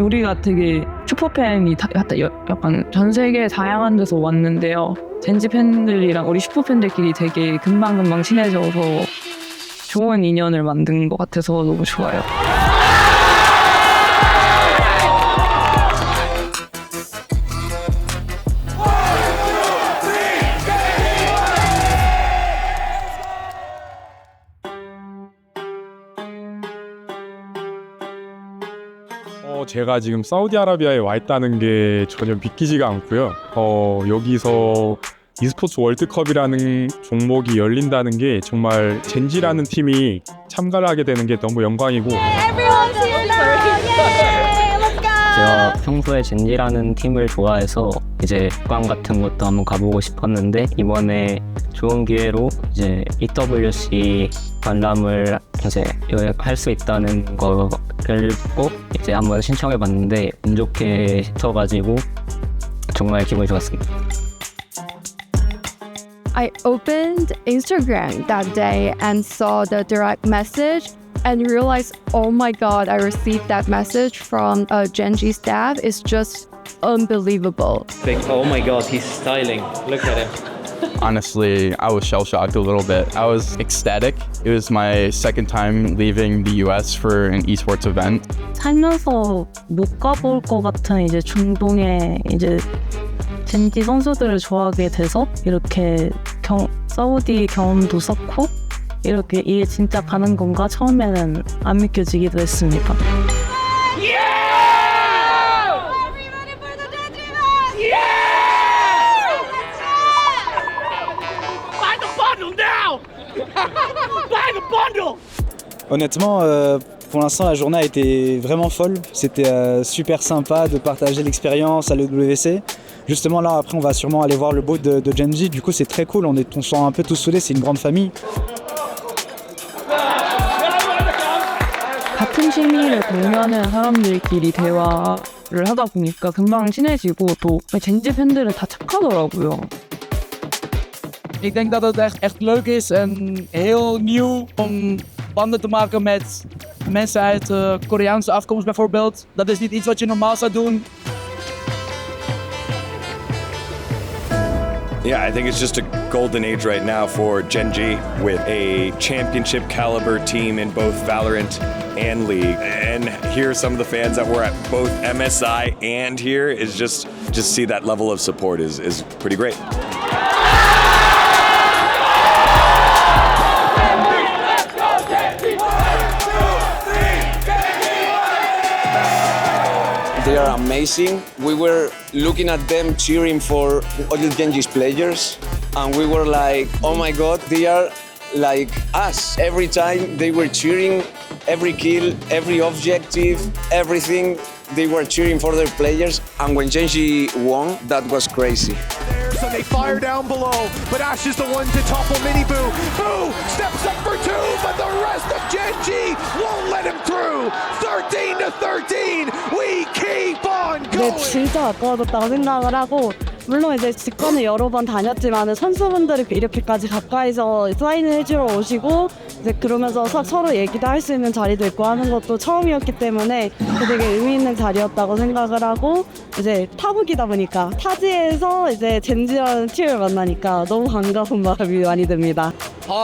우리가 되게 슈퍼팬이 약간 전 세계 다양한 데서 왔는데요. 젠지 팬들이랑 우리 슈퍼팬들끼리 되게 금방금방 친해져서 좋은 인연을 만든 것 같아서 너무 좋아요. 제가 지금 사우디아라비아에 와 있다는 게 전혀 믿기지가 않고요. 여기서 e스포츠 월드컵이라는 종목이 열린다는 게 정말 젠지라는 팀이 참가를 하게 되는 게 너무 영광이고, 제가 평소에 젠지라는 팀을 좋아해서 이제 국강 같은 것도 한번 가보고 싶었는데, 이번에 좋은 기회로 이제 EWC 관람을 이제 할 수 있다는 거를 꼭 이제 한번 신청해봤는데 운 좋게 시켜가지고 정말 기분이 좋았습니다. I opened Instagram that day and saw the direct message and realized, oh my god, I received that message from a Genji staff. It's just unbelievable. Like, oh my god, he's styling. Look at him. Honestly, I was shell-shocked a little bit. I was ecstatic. It was my second time leaving the US for an esports event. 살면서 못 가볼 것 같은 이제 중동의 이제 젠지 선수들을 좋아하게 돼서 이렇게 사우디 경험도 쌓고 이렇게 이게 진짜 가는 건가 처음에는 안 믿겨지기도 했습니다. Honnêtement, pour l'instant, la journée a été vraiment folle. C'était super sympa de partager l'expérience à l'EWC. Justement, là, après, on va sûrement aller voir le booth de Genji. Du coup, c'est très cool. On se sent un peu tous soudés. C'est une grande famille. 같은 취미를 공유하는 사람들끼리 대화를 하다 보니까 금방 친해지고 또 젠지 팬들은 다 착하더라고요. Ik denk dat het echt leuk is en heel nieuw om banden te maken met mensen uit Koreaanse afkomst bijvoorbeeld. Dat is niet iets wat je normaal zou doen. Yeah, I think it's just a golden age right now for Genji with a championship caliber team in both Valorant and League. And here are some of the fans that were at both MSI and here is just see that level of support is pretty great. They are amazing. We were looking at them cheering for all the Genji's players, and we were like, oh my god, they are like us. Every time they were cheering, every kill, every objective, everything, they were cheering for their players. And when Genji won, that was crazy. So they fire down below, but Ash is the one to topple Mini Boo. Boo steps up for two, but the rest of Genji won't let him through. 13-13, we keep on going. 진짜 가까워졌다고 생각을 하고, 물론 이제 직관을 여러 번 다녔지만 선수분들이 이렇게까지 가까이서 사인을 해주러 오시고 이제 그러면서 서로 얘기도 할 수 있는 자리도 있고 하는 것도 처음이었기 때문에 되게 의미 있는 자리였다고 생각을 하고, 이제 타국이다 보니까 타지에서 이제 젠지라는 팀을 만나니까 너무 반가운 마음이 많이 듭니다.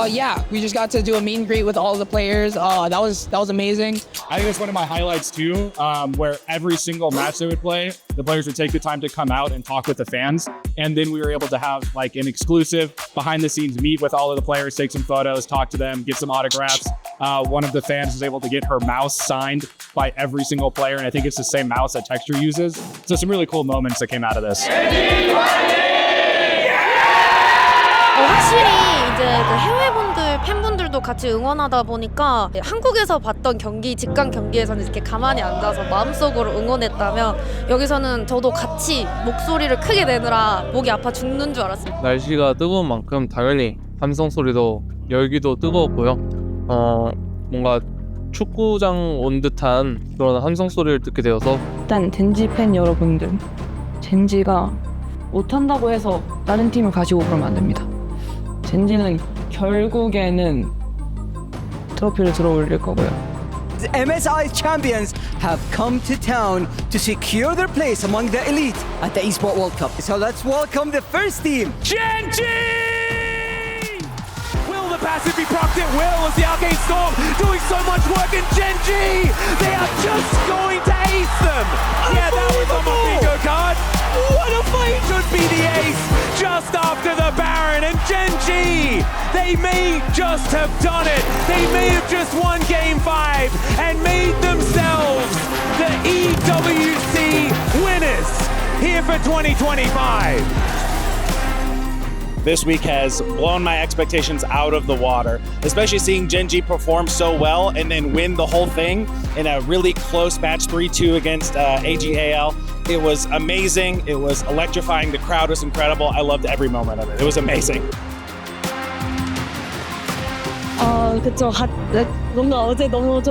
Yeah, we just got to do a meet and greet with all the players. That was amazing. I think it's one of my highlights too, where every single match they would play, the players would take the time to come out and talk with the fans. And then we were able to have like an exclusive behind the scenes meet with all of the players, take some photos, talk to them, get some autographs. One of the fans was able to get her mouse signed by every single player. And I think it's the same mouse that Texture uses. So some really cool moments that came out of this. 확실히 이제 해외분들 팬분들도 같이 응원하다 보니까 한국에서 봤던 경기, 직관 경기에서는 이렇게 가만히 앉아서 마음속으로 응원했다면 여기서는 저도 같이 목소리를 크게 내느라 목이 아파 죽는 줄 알았습니다. 날씨가 뜨거운 만큼 당연히 함성 소리도 열기도 뜨거웠고요. 뭔가 축구장 온 듯한 그런 함성 소리를 듣게 되어서 일단 젠지 팬 여러분들, 젠지가 못한다고 해서 다른 팀을 가지고 그러면 안 됩니다. 젠지는 결국에는 트로피를 들어올릴 거고요. the MSI champions have come to town to secure their place among the elite at the Esports World Cup. So let's welcome the first team. Gen.G! Will the passive be procced? It will as the Arcane Storm doing so much work in Gen.G! They are just going to ace them! Yeah, that was on my bingo card! What a fight! Should be the ace just after the Baron and Gen.G! They may just have done it! They may have just won Game 5 and made themselves the EWC winners here for 2025! This week has blown my expectations out of the water, especially seeing Gen.G perform so well and then win the whole thing in a really close match 3-2 against AGAL. It was amazing. It was electrifying. The crowd was incredible. I loved every moment of it. It was amazing. 그쵸. 뭔가 어제 너무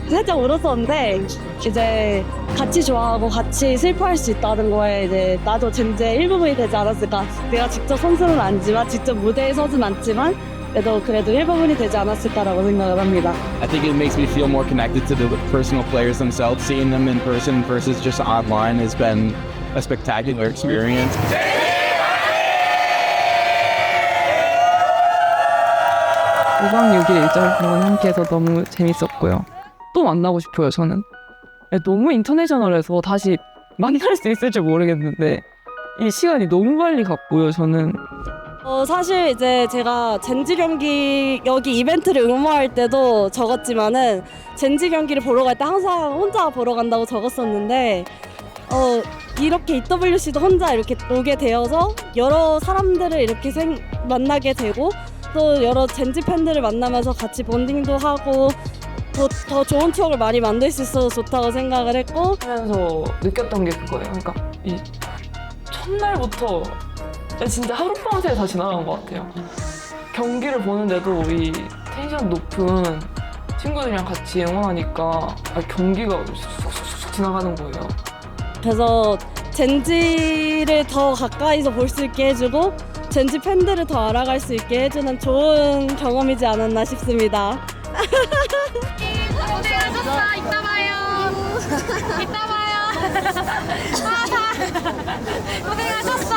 살짝 울었었는데 이제 같이 좋아하고 같이 슬퍼할 수 있다는 거에 이제 나도 젠지의 일부분이 되지 않았을까. 내가 직접 선수는 아니지만 직접 무대에 서진 않지만 그래도 일부분이 되지 않았을까라고 생각을 합니다. I think it makes me feel more connected to the personal players themselves. Seeing them in person versus just online has been a spectacular experience. (5박 6일) 일정을 동안 함께해서 너무 재밌었고요. 또 만나고 싶어요, 저는. 너무 인터내셔널해서 다시 만날 수 있을지 모르겠는데 이 시간이 너무 빨리 갔고요, 저는. 사실 이제 제가 젠지 경기 여기 이벤트를 응모할 때도 적었지만은 젠지 경기를 보러 갈 때 항상 혼자 보러 간다고 적었었는데 이렇게 EWC도 혼자 이렇게 오게 되어서 여러 사람들을 이렇게 만나게 되고 또 여러 젠지 팬들을 만나면서 같이 본딩도 하고 더 좋은 추억을 많이 만들 수 있어서 좋다고 생각을 했고 하면서 느꼈던 게 그거예요. 그러니까 이 첫날부터 진짜 하룻밤 새에 다 지나간 것 같아요. 경기를 보는데도 이 텐션 높은 친구들이랑 같이 응원하니까 경기가 쑥쑥쑥 지나가는 거예요. 그래서 젠지를 더 가까이서 볼 수 있게 해주고 젠지 팬들을 더 알아갈 수 있게 해주는 좋은 경험이지 않았나 싶습니다. 고생하셨어. 이따 봐요. 이따 봐요. 고생하셨어.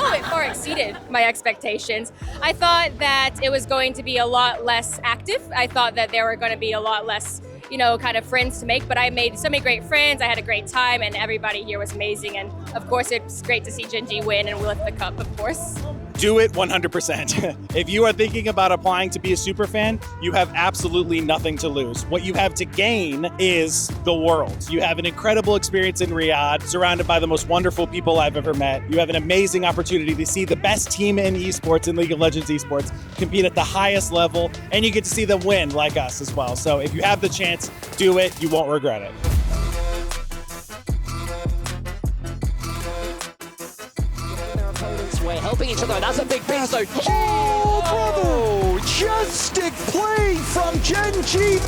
Oh, it far exceeded my expectations. I thought that it was going to be a lot less active. I thought that there were going to be a lot less, kind of friends to make, but I made so many great friends. I had a great time, and everybody here was amazing. And of course, it's great to see Gen.G win and lift the cup, of course. Do it 100%. If you are thinking about applying to be a super fan, you have absolutely nothing to lose. What you have to gain is the world. You have an incredible experience in Riyadh, surrounded by the most wonderful people I've ever met. You have an amazing opportunity to see the best team in esports, in League of Legends esports, compete at the highest level, and you get to see them win like us as well. So if you have the chance, do it. You won't regret it. We're helping each other. That's a big piece, though. Oh, bravo! Just stick play from Gen.G.